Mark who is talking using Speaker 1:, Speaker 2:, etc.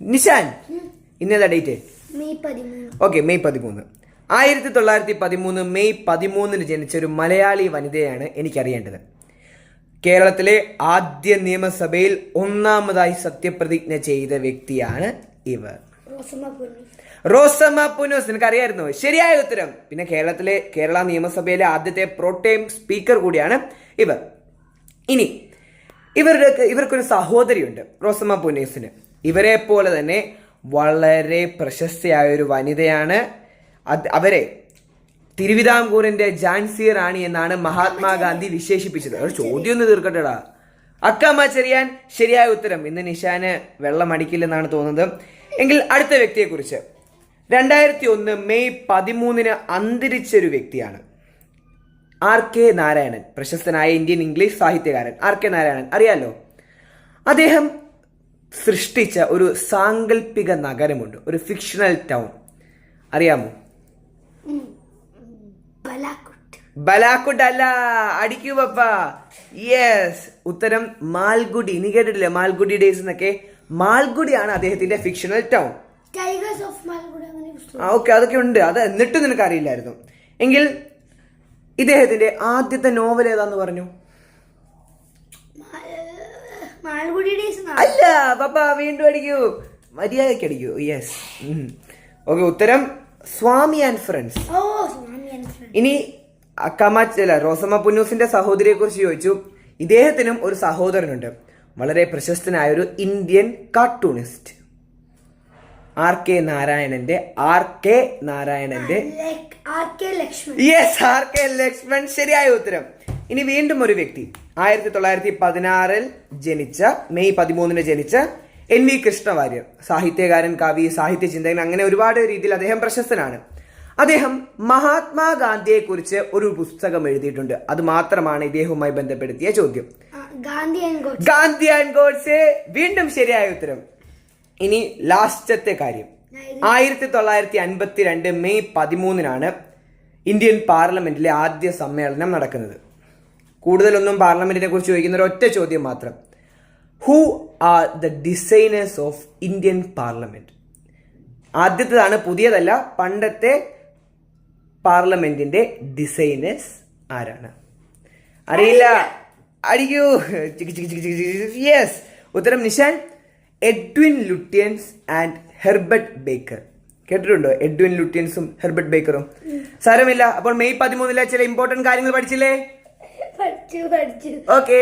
Speaker 1: നിഷാൻ, ഇന്നേതാ date?
Speaker 2: May 13.
Speaker 1: Okay, May 13. 1913 May 13 ജനിച്ച ഒരു മലയാളി വനിതയാണ് എനിക്കറിയേണ്ടത്. കേരളത്തിലെ ആദ്യ നിയമസഭയിൽ ഒന്നാമതായി സത്യപ്രതിജ്ഞ ചെയ്ത വ്യക്തിയാണ് ഇവർ. റോസമ്മ പുന്നൂസ്. നിനക്കറിയായിരുന്നോ? ശരിയായ ഉത്തരം. പിന്നെ കേരള നിയമസഭയിലെ ആദ്യത്തെ പ്രോട്ടേം സ്പീക്കർ കൂടിയാണ് ഇവർ. ഇനി ഇവർക്കൊരു സഹോദരിയുണ്ട്, റോസമ്മ പുന്നൂസിന്. ഇവരെ പോലെ തന്നെ വളരെ പ്രശസ്തയായ ഒരു വനിതയാണ്. അവരെ തിരുവിതാംകൂറിന്റെ ഝാൻസി റാണി എന്നാണ് മഹാത്മാഗാന്ധി വിശേഷിപ്പിച്ചത്. ഒരു ചോദ്യം ഒന്ന് തീർക്കട്ടെടാ. അക്കമ്മ ചെറിയാൻ ശരിയായ ഉത്തരം. ഇന്ന് നിഷാന് വെള്ളം അടിക്കില്ലെന്നാണ് തോന്നുന്നത്. എങ്കിൽ അടുത്ത വ്യക്തിയെ കുറിച്ച്. 2001 മെയ് 13 അന്തരിച്ചൊരു വ്യക്തിയാണ് R.K. നാരായണൻ. പ്രശസ്തനായ ഇന്ത്യൻ ഇംഗ്ലീഷ് സാഹിത്യകാരൻ R.K. നാരായണൻ അറിയാലോ. അദ്ദേഹം സൃഷ്ടിച്ച ഒരു സാങ്കല്പിക നഗരമുണ്ട്, ഒരു ഫിക്ഷണൽ ടൗൺ. അറിയാമോ? ബലാക്കുട്ട് അല്ല, അടിക്കൂ പപ്പ. യെസ്, ഉത്തരം മാൽഗുഡി. നീ കേട്ടിട്ടില്ലേ മാൽഗുഡി ഡേയ്സ് എന്നൊക്കെ? മാൽഗുഡിയാണ് അദ്ദേഹത്തിന്റെ ഫിക്ഷണൽ ടൗൺ. ഓക്കെ, അതൊക്കെ ഉണ്ട്. അത് എന്നിട്ടും നിനക്ക് അറിയില്ലായിരുന്നു. എങ്കിൽ ഇദ്ദേഹത്തിന്റെ ആദ്യത്തെ നോവൽ ഏതാന്ന് പറഞ്ഞു? അല്ല പപ്പ, വീണ്ടും അടിക്കൂ, മര്യാദയ്ക്ക് അടിക്കൂ. യെസ്, ഓക്കെ, ഉത്തരം സ്വാമി ആൻഡ് ഫ്രണ്ട്സ്. ഇനി റോസമ്മ പുന്നൂസിന്റെ സഹോദരിയെ കുറിച്ച് ചോദിച്ചു. ഇദ്ദേഹത്തിനും ഒരു സഹോദരനുണ്ട്, വളരെ പ്രശസ്തനായ ഒരു ഇന്ത്യൻ കാർട്ടൂണിസ്റ്റ്. R.K. നാരായണന്റെ യെസ്, R.K. ലക്ഷ്മൺ. ശരിയായ ഉത്തരം. ഇനി വീണ്ടും ഒരു വ്യക്തി. 1916 ജനിച്ച, മെയ് 13 ജനിച്ച NV കൃഷ്ണവാര്യർ. സാഹിത്യകാരൻ, കവി, സാഹിത്യ ചിന്തകൻ, അങ്ങനെ ഒരുപാട് രീതിയിൽ അദ്ദേഹം പ്രശസ്തനാണ്. അദ്ദേഹം മഹാത്മാഗാന്ധിയെ കുറിച്ച് ഒരു പുസ്തകം എഴുതിയിട്ടുണ്ട്. അത് മാത്രമാണ് ഇദ്ദേഹവുമായി ബന്ധപ്പെടുത്തിയ ചോദ്യം. ഗാന്ധി ആൻഡ് ഗോഡ്സെ. വീണ്ടും ശരിയായ ഉത്തരം. ഇനി ലാസ്റ്റത്തെ കാര്യം. 1952 മെയ് 13 ഇന്ത്യൻ പാർലമെന്റിലെ ആദ്യ സമ്മേളനം നടക്കുന്നത്. കൂടുതലൊന്നും പാർലമെന്റിനെ കുറിച്ച് ചോദിക്കുന്ന ഒരു ഒറ്റ ചോദ്യം മാത്രം. Who are the designers of Indian parliament? ആദ്യത്തേതാണ്, പുതിയതല്ല. പണ്ടത്തെ പാർലമെന്റിന്റെ ഡിസൈനേഴ്സ് ആരാണ്? അറിയില്ല, അടിക്കൂ. യെസ്, ഉത്തരം Nishan. Edwin Lutyens and Herbert Baker. കേട്ടിട്ടുണ്ടോ എഡ്വിൻ ലുട്യൻസും ഹെർബർട്ട് ബേക്കറും? സാരമില്ല. അപ്പോൾ മെയ് 13 ചില ഇമ്പോർട്ടന്റ് കാര്യങ്ങൾ പഠിച്ചില്ലേ? ഓക്കെ.